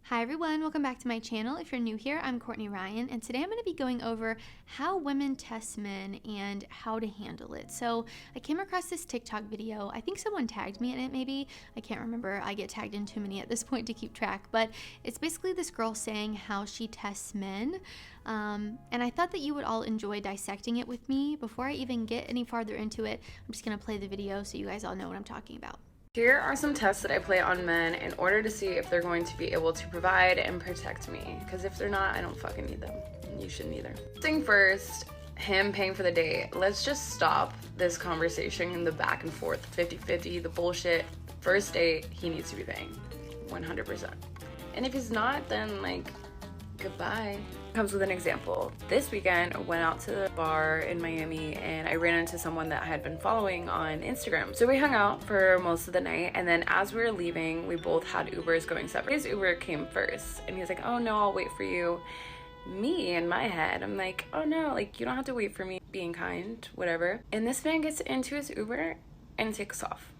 Hi everyone, welcome back to my channel. If you're new here, I'm Courtney Ryan, and today I'm going to be going over how women test men and how to handle it. So I came across this TikTok video. I think someone tagged me in it maybe. I can't remember. I get tagged in too many at this point to keep track, but it's basically this girl saying how she tests men. And I thought that you would all enjoy dissecting it with me. Before I even get any farther into it, I'm just going to play the video so you guys all know what I'm talking about. Here are some tests that I play on men in order to see if they're going to be able to provide and protect me. Because if they're not, I don't fucking need them. And you shouldn't either. Thing first, him paying for the date. Let's just stop this conversation in the back and forth, 50-50, the bullshit. First date, he needs to be paying, 100%. And if he's not, then like, goodbye. Comes with an example. This weekend I went out to the bar in Miami and I ran into someone that I had been following on Instagram. So we hung out for most of the night, and then as we were leaving, we both had Ubers going separate. His Uber came first and he was like, oh no, I'll wait for you. Me, in my head, I'm like, oh no, like you don't have to wait for me, being kind, whatever. And this man gets into his Uber and takes off.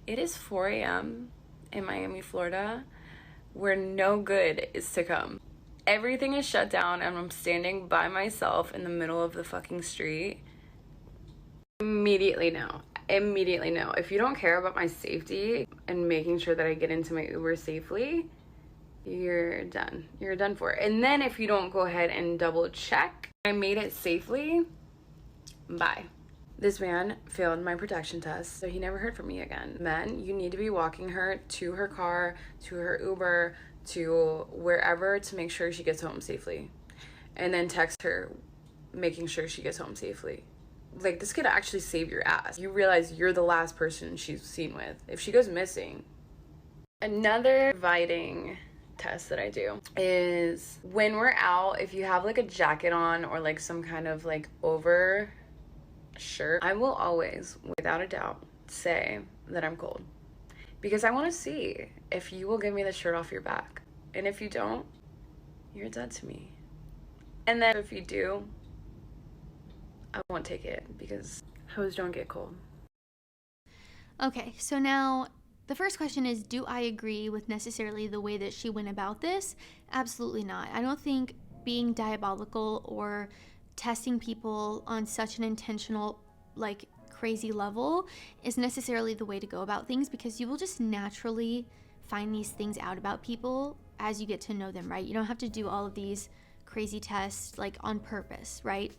It is 4 a.m. in Miami, Florida, where no good is to come. Everything is shut down and I'm standing by myself in the middle of the fucking street. Immediately no. Immediately no. If you don't care about my safety and making sure that I get into my Uber safely, you're done. You're done for. And then if you don't go ahead and double check I made it safely, bye. This man failed my protection test, so he never heard from me again. Men, you need to be walking her to her car, to her Uber, to wherever to make sure she gets home safely. And then text her, making sure she gets home safely. Like, this could actually save your ass. You realize you're the last person she's seen with if she goes missing. Another inviting test that I do is when we're out, if you have like a jacket on or like some kind of like over shirt, I will always, without a doubt, say that I'm cold. Because I want to see if you will give me the shirt off your back. And if you don't, you're dead to me. And then if you do, I won't take it because hoes don't get cold. Okay, so now the first question is, do I agree with necessarily the way that she went about this? Absolutely not. I don't think being diabolical or testing people on such an intentional, like, crazy level is necessarily the way to go about things, because you will just naturally find these things out about people as you get to know them, right? You don't have to do all of these crazy tests like on purpose, right?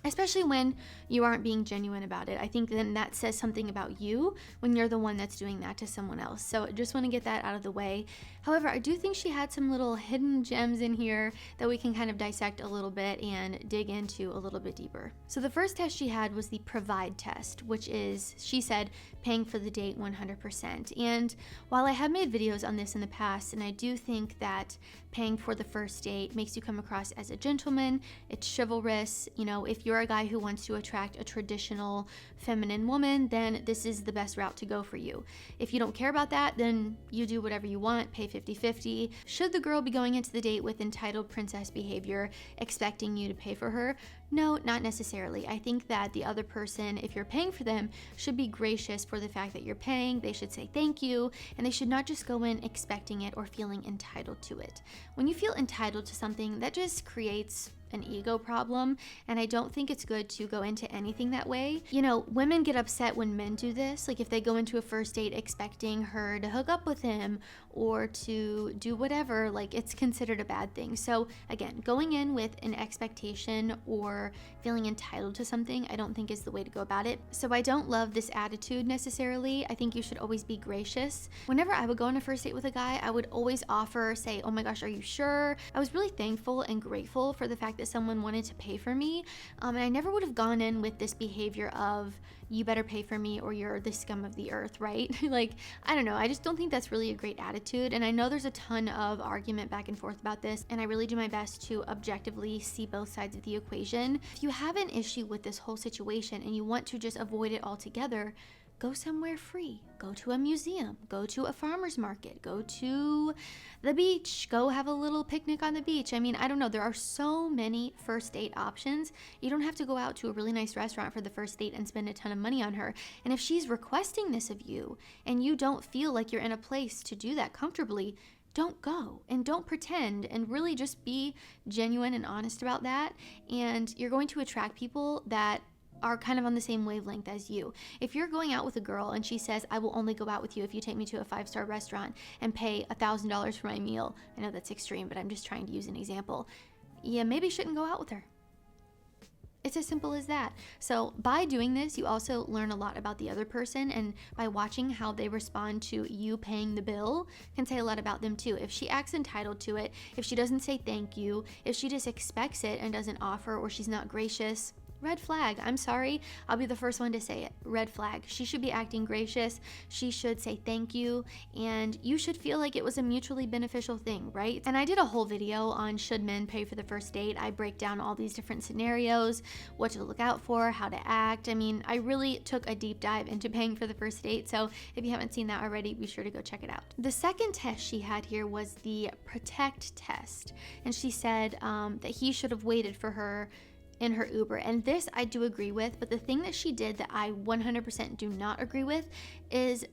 Especially when you aren't being genuine about it. I think then that says something about you when you're the one that's doing that to someone else. So I just want to get that out of the way. However, I do think she had some little hidden gems in here that we can kind of dissect a little bit and dig into a little bit deeper. So the first test she had was the provide test, which is, she said, paying for the date 100%. And while I have made videos on this in the past, and I do think that paying for the first date makes you come across as a gentleman, it's chivalrous. You know, if you're a guy who wants to attract a traditional feminine woman, then this is the best route to go for you. If you don't care about that, then you do whatever you want, pay 50-50. Should the girl be going into the date with entitled princess behavior, expecting you to pay for her? No, not necessarily. I think that the other person, if you're paying for them, should be gracious for the fact that you're paying. They should say thank you, and they should not just go in expecting it or feeling entitled to it. When you feel entitled to something, that just creates an ego problem, and I don't think it's good to go into anything that way. You know, women get upset when men do this, like if they go into a first date expecting her to hook up with him or to do whatever, like it's considered a bad thing. So again, going in with an expectation or feeling entitled to something, I don't think is the way to go about it. So I don't love this attitude necessarily. I think you should always be gracious. Whenever I would go on a first date with a guy, I would always offer, say, oh my gosh, are you sure? I was really thankful and grateful for the fact that someone wanted to pay for me, and I never would have gone in with this behavior of you better pay for me or you're the scum of the earth, right? Like, I don't know, I just don't think that's really a great attitude, and I know there's a ton of argument back and forth about this, and I really do my best to objectively see both sides of the equation. If you have an issue with this whole situation and you want to just avoid it altogether, go somewhere free, go to a museum, go to a farmer's market, go to the beach, go have a little picnic on the beach. I mean, I don't know. There are so many first date options. You don't have to go out to a really nice restaurant for the first date and spend a ton of money on her. And if she's requesting this of you and you don't feel like you're in a place to do that comfortably, don't go and don't pretend, and really just be genuine and honest about that. And you're going to attract people that are kind of on the same wavelength as you. If you're going out with a girl and she says, I will only go out with you if you take me to a 5-star restaurant and pay $1,000 for my meal. I know that's extreme, but I'm just trying to use an example. You maybe shouldn't go out with her. It's as simple as that. So by doing this, you also learn a lot about the other person, and by watching how they respond to you paying the bill can say a lot about them too. If she acts entitled to it, if she doesn't say thank you, if she just expects it and doesn't offer, or she's not gracious, red flag. I'm sorry, I'll be the first one to say it. Red flag. She should be acting gracious. She should say thank you, and you should feel like it was a mutually beneficial thing, right? And I did a whole video on should men pay for the first date. I break down all these different scenarios, what to look out for, how to act. I mean, I really took a deep dive into paying for the first date, so if you haven't seen that already, be sure to go check it out. The second test she had here was the protect test, and she said that he should have waited for her in her Uber. And this I do agree with, but the thing that she did that I 100% do not agree with is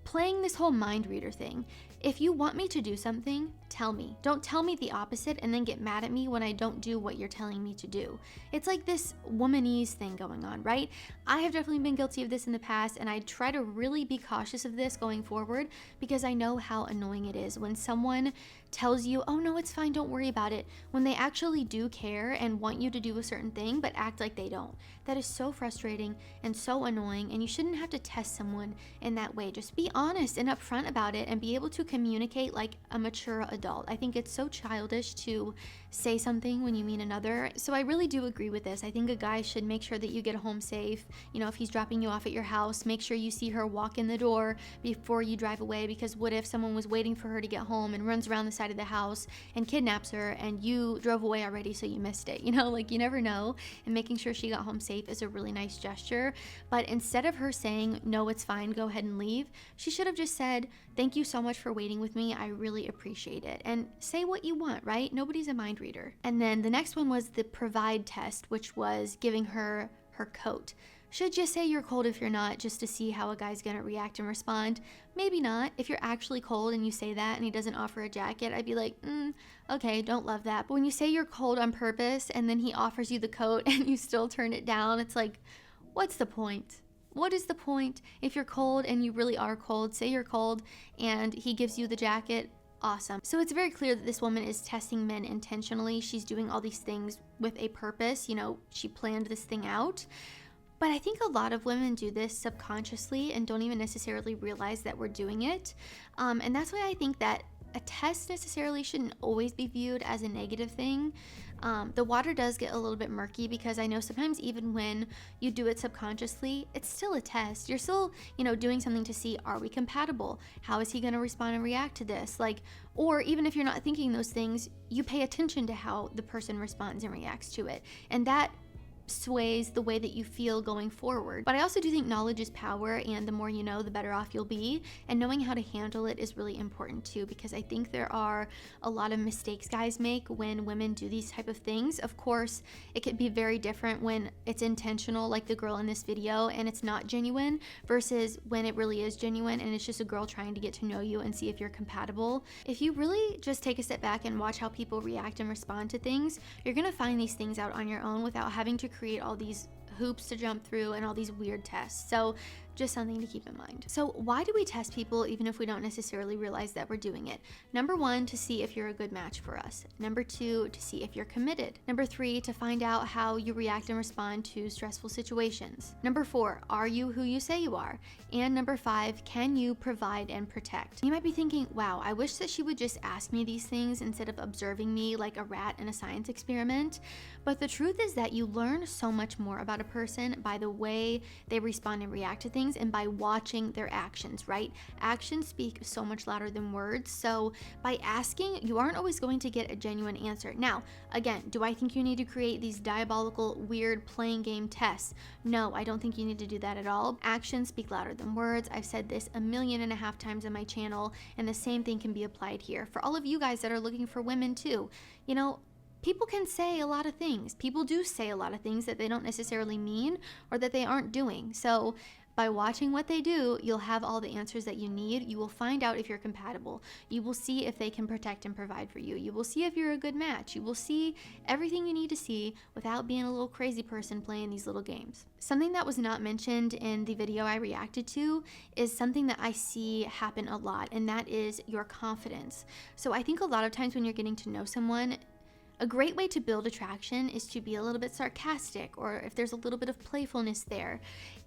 playing this whole mind reader thing. If you want me to do something, tell me. Don't tell me the opposite and then get mad at me when I don't do what you're telling me to do. It's like this womanese thing going on, right? I have definitely been guilty of this in the past, and I try to really be cautious of this going forward, because I know how annoying it is when someone tells you, oh no, it's fine, don't worry about it, when they actually do care and want you to do a certain thing but act like they don't. That is so frustrating and so annoying, and you shouldn't have to test someone in that way. Just be honest and upfront about it and be able to communicate like a mature adult. I think it's so childish to say something when you mean another. So I really do agree with this. I think a guy should make sure that you get home safe. You know, if he's dropping you off at your house, make sure you see her walk in the door before you drive away, because what if someone was waiting for her to get home and runs around the side of the house and kidnaps her and you drove away already so you missed it? You know, like, you never know. And making sure she got home safe is a really nice gesture. But instead of her saying, no, it's fine, go ahead and leave, she should have just said, thank you so much for waiting with me, I really appreciate it. And say what you want, right? Nobody's a mind reader. And then the next one was the provide test, which was giving her her coat. Should you say you're cold if you're not, just to see how a guy's gonna react and respond? Maybe not. If you're actually cold and you say that and he doesn't offer a jacket, I'd be like, okay, don't love that. But when you say you're cold on purpose and then he offers you the coat and you still turn it down, it's like, what's the point? What is the point? If you're cold and you really are cold, say you're cold and he gives you the jacket, awesome. So it's very clear that this woman is testing men intentionally. She's doing all these things with a purpose. You know, she planned this thing out. But I think a lot of women do this subconsciously and don't even necessarily realize that we're doing it. And that's why I think that a test necessarily shouldn't always be viewed as a negative thing. The water does get a little bit murky, because I know sometimes even when you do it subconsciously, it's still a test. You're still, you know, doing something to see, are we compatible? How is he going to respond and react to this? Like, or even if you're not thinking those things, you pay attention to how the person responds and reacts to it. And that sways the way that you feel going forward. But I also do think knowledge is power, and the more you know, the better off you'll be. And knowing how to handle it is really important too, because I think there are a lot of mistakes guys make when women do these type of things. Of course, it could be very different when it's intentional, like the girl in this video, and it's not genuine, versus when it really is genuine and it's just a girl trying to get to know you and see if you're compatible. If you really just take a step back and watch how people react and respond to things, you're gonna find these things out on your own without having to create all these hoops to jump through and all these weird tests. So just something to keep in mind. So why do we test people even if we don't necessarily realize that we're doing it? Number 1, to see if you're a good match for us. Number 2, to see if you're committed. Number 3, to find out how you react and respond to stressful situations. Number 4, are you who you say you are? And number 5, can you provide and protect? You might be thinking, wow, I wish that she would just ask me these things instead of observing me like a rat in a science experiment. But the truth is that you learn so much more about a person by the way they respond and react to things things and by watching their actions, right? Actions speak so much louder than words. So by asking, you aren't always going to get a genuine answer. Now, again, do I think you need to create these diabolical, weird playing game tests? No, I don't think you need to do that at all. Actions speak louder than words. I've said this 1.5 million times on my channel, and the same thing can be applied here. For all of you guys that are looking for women too, you know, people can say a lot of things. People do say a lot of things that they don't necessarily mean or that they aren't doing. So by watching what they do, you'll have all the answers that you need. You will find out if you're compatible. You will see if they can protect and provide for you. You will see if you're a good match. You will see everything you need to see without being a little crazy person playing these little games. Something that was not mentioned in the video I reacted to is something that I see happen a lot, and that is your confidence. So I think a lot of times when you're getting to know someone, a great way to build attraction is to be a little bit sarcastic, or if there's a little bit of playfulness there.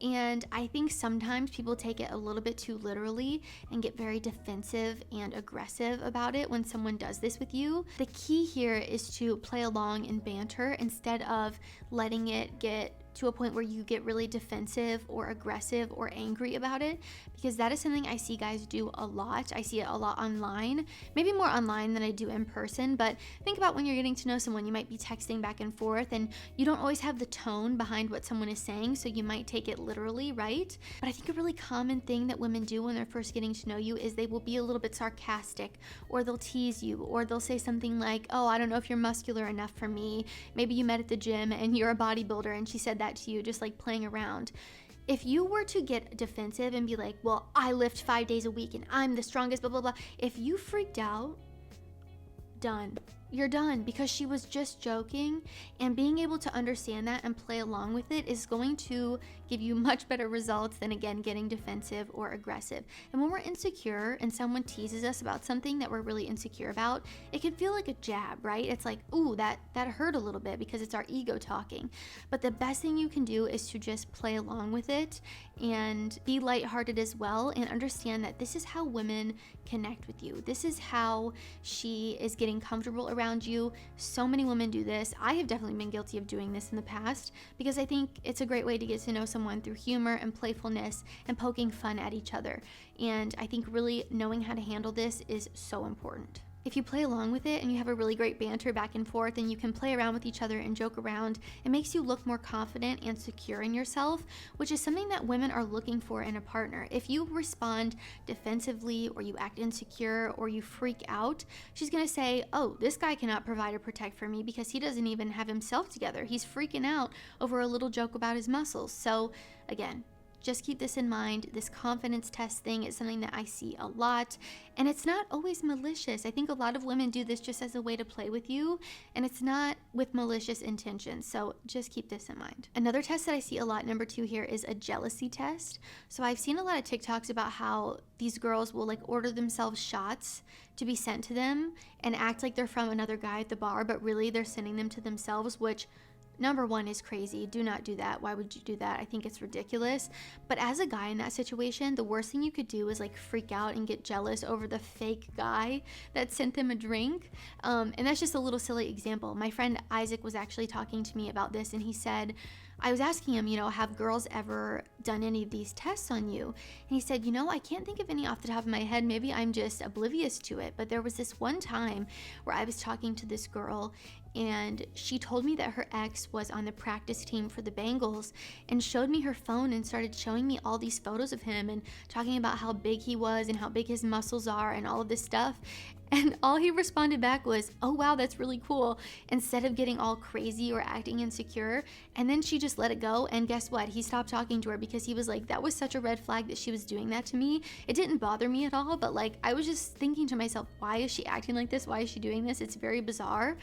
And I think sometimes people take it a little bit too literally and get very defensive and aggressive about it when someone does this with you. The key here is to play along and banter instead of letting it get to a point where you get really defensive or aggressive or angry about it, because that is something I see guys do a lot. I see it a lot online, maybe more online than I do in person. But think about when you're getting to know someone, you might be texting back and forth and you don't always have the tone behind what someone is saying, so you might take it literally, right? But I think a really common thing that women do when they're first getting to know you is they will be a little bit sarcastic, or they'll tease you, or they'll say something like, oh, I don't know if you're muscular enough for me. Maybe you met at the gym and you're a bodybuilder and she said that to you, just like playing around. If you were to get defensive and be like, well, I lift 5 days a week and I'm the strongest, blah, blah, blah. If you freaked out, done. You're done, because she was just joking, and being able to understand that and play along with it is going to give you much better results than, again, getting defensive or aggressive. And when we're insecure and someone teases us about something that we're really insecure about, it can feel like a jab, right? It's like, ooh, that hurt a little bit because it's our ego talking. But the best thing you can do is to just play along with it and be lighthearted as well, and understand that this is how women connect with you. This is how she is getting comfortable around you. So many women do this. I have definitely been guilty of doing this in the past, because I think it's a great way to get to know someone through humor and playfulness and poking fun at each other. And I think really knowing how to handle this is so important. If you play along with it and you have a really great banter back and forth and you can play around with each other and joke around, it makes you look more confident and secure in yourself, which is something that women are looking for in a partner. If you respond defensively, or you act insecure, or you freak out, she's gonna say, oh, this guy cannot provide or protect for me because he doesn't even have himself together. He's freaking out over a little joke about his muscles. So again, just keep this in mind. This confidence test thing is something that I see a lot, and it's not always malicious. I think a lot of women do this just as a way to play with you, and it's not with malicious intentions. So just keep this in mind. Another test that I see a lot, number 2 here, is a jealousy test. So I've seen a lot of TikToks about how these girls will like order themselves shots to be sent to them and act like they're from another guy at the bar, but really they're sending them to themselves, which number 1 is crazy. Do not do that. Why would you do that? I think it's ridiculous. But as a guy in that situation, the worst thing you could do is like freak out and get jealous over the fake guy that sent them a drink. And that's just a little silly example. My friend Isaac was actually talking to me about this, and he said, I was asking him, have girls ever done any of these tests on you? And he said, I can't think of any off the top of my head. Maybe I'm just oblivious to it. But there was this one time where I was talking to this girl, and she told me that her ex was on the practice team for the Bengals, and showed me her phone and started showing me all these photos of him and talking about how big he was and how big his muscles are and all of this stuff. And all he responded back was, oh wow, that's really cool, instead of getting all crazy or acting insecure. And then she just let it go, and guess what? He stopped talking to her because he was like, that was such a red flag that she was doing that to me. It didn't bother me at all, but like I was just thinking to myself, why is she acting like this? Why is she doing this? It's very bizarre.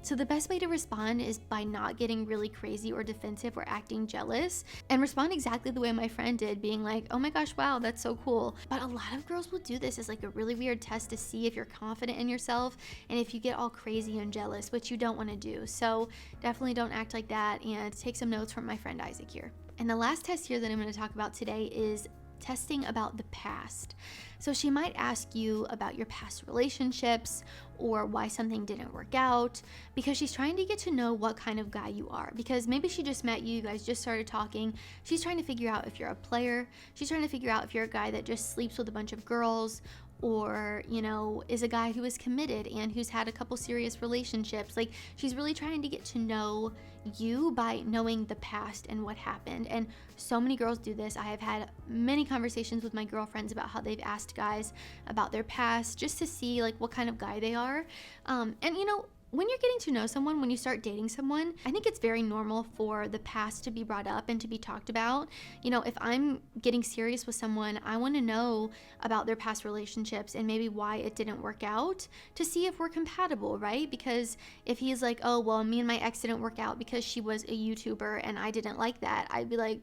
So the best way to respond is by not getting really crazy or defensive or acting jealous, and respond exactly the way my friend did, being like, oh my gosh, wow, that's so cool. But a lot of girls will do this as like a really weird test to see if you're confident in yourself and if you get all crazy and jealous, which you don't want to do. So definitely don't act like that, and take some notes from my friend Isaac here. And the last test here that I'm going to talk about today is testing about the past. So she might ask you about your past relationships or why something didn't work out, because she's trying to get to know what kind of guy you are. Because maybe she just met you guys just started talking. She's trying to figure out if you're a player. She's trying to figure out if you're a guy that just sleeps with a bunch of girls, or, you know, is a guy who is committed and who's had a couple serious relationships. Like, she's really trying to get to know you by knowing the past and what happened. And so many girls do this. I have had many conversations with my girlfriends about how they've asked guys about their past just to see like what kind of guy they are. And you know, when you're getting to know someone, when you start dating someone, I think it's very normal for the past to be brought up and to be talked about. You know, if I'm getting serious with someone, I want to know about their past relationships and maybe why it didn't work out to see if we're compatible, right? Because if he's like, oh, well, me and my ex didn't work out because she was a YouTuber and I didn't like that, I'd be like,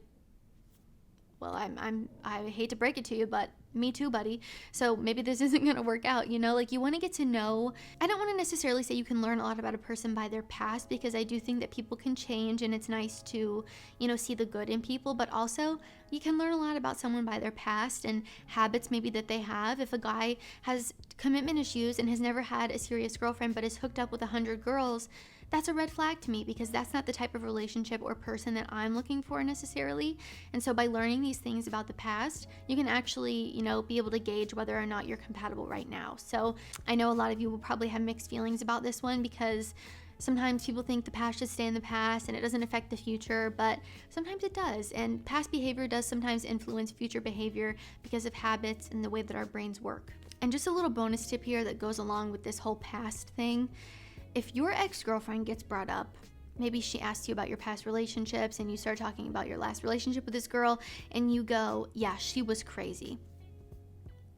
well, I hate to break it to you, but me too, buddy. So maybe this isn't going to work out, you know? Like, you want to get to know. I don't want to necessarily say you can learn a lot about a person by their past, because I do think that people can change and it's nice to, you know, see the good in people, but also you can learn a lot about someone by their past and habits maybe that they have. If a guy has commitment issues and has never had a serious girlfriend but is hooked up with 100 girls, that's a red flag to me, because that's not the type of relationship or person that I'm looking for necessarily. And so by learning these things about the past, you can actually, you know, be able to gauge whether or not you're compatible right now. So I know a lot of you will probably have mixed feelings about this one, because sometimes people think the past should stay in the past and it doesn't affect the future, but sometimes it does. And past behavior does sometimes influence future behavior because of habits and the way that our brains work. And just a little bonus tip here that goes along with this whole past thing. If your ex-girlfriend gets brought up, maybe she asks you about your past relationships and you start talking about your last relationship with this girl and you go, yeah, she was crazy.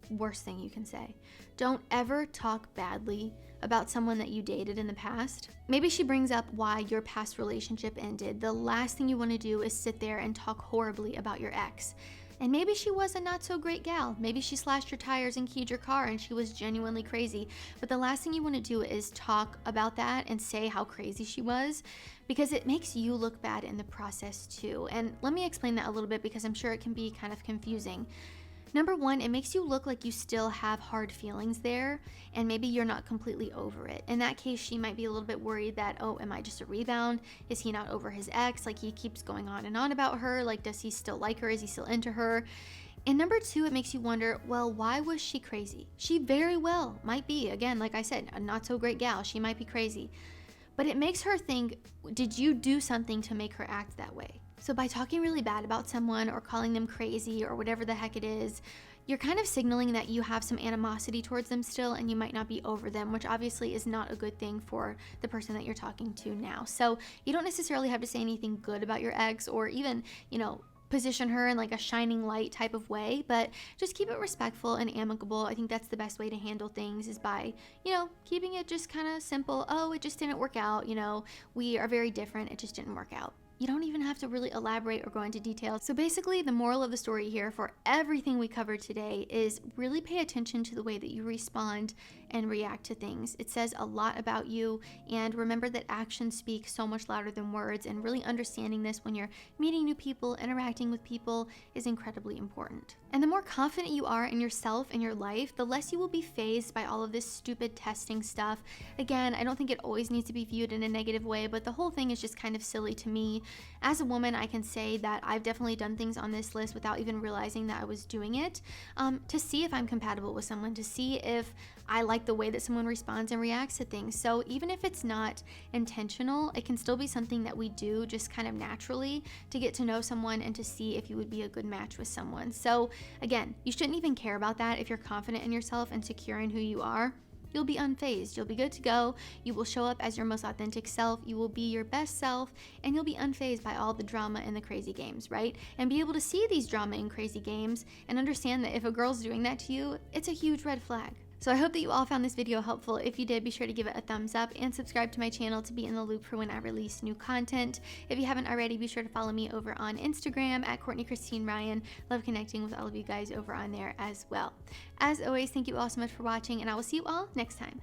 Worst thing you can say. Don't ever talk badly about someone that you dated in the past. Maybe she brings up why your past relationship ended. The last thing you want to do is sit there and talk horribly about your ex. And maybe she was a not so great gal. Maybe she slashed your tires and keyed your car and she was genuinely crazy. But the last thing you want to do is talk about that and say how crazy she was, because it makes you look bad in the process too. And let me explain that a little bit, because I'm sure it can be kind of confusing. Number one, it makes you look like you still have hard feelings there, and maybe you're not completely over it. In that case, she might be a little bit worried that, oh, am I just a rebound? Is he not over his ex? Like, he keeps going on and on about her. Like, does he still like her? Is he still into her? And number two, it makes you wonder, well, why was she crazy? She very well might be, again, like I said, a not so great gal. She might be crazy. But it makes her think, did you do something to make her act that way? So by talking really bad about someone or calling them crazy or whatever the heck it is, you're kind of signaling that you have some animosity towards them still, and you might not be over them, which obviously is not a good thing for the person that you're talking to now. So you don't necessarily have to say anything good about your ex, or even, you know, position her in like a shining light type of way, but just keep it respectful and amicable. I think that's the best way to handle things, is by, you know, keeping it just kind of simple. Oh, it just didn't work out. You know, we are very different. It just didn't work out. You don't even have to really elaborate or go into detail. So basically, the moral of the story here for everything we covered today is really pay attention to the way that you respond and react to things. It says a lot about you, and remember that actions speak so much louder than words, and really understanding this when you're meeting new people, interacting with people, is incredibly important. And the more confident you are in yourself and your life, the less you will be fazed by all of this stupid testing stuff. Again, I don't think it always needs to be viewed in a negative way, but the whole thing is just kind of silly to me. As a woman, I can say that I've definitely done things on this list without even realizing that I was doing it, to see if I'm compatible with someone, to see if I like the way that someone responds and reacts to things. So even if it's not intentional, it can still be something that we do just kind of naturally to get to know someone and to see if you would be a good match with someone. So again, you shouldn't even care about that if you're confident in yourself and secure in who you are. You'll be unfazed. You'll be good to go. You will show up as your most authentic self. You will be your best self, and you'll be unfazed by all the drama and the crazy games, right? And be able to see these drama and crazy games and understand that if a girl's doing that to you, it's a huge red flag. So I hope that you all found this video helpful. If you did, be sure to give it a thumbs up and subscribe to my channel to be in the loop for when I release new content. If you haven't already, be sure to follow me over on Instagram at courtneycristineryan. Love connecting with all of you guys over on there as well. As always, thank you all so much for watching, and I will see you all next time.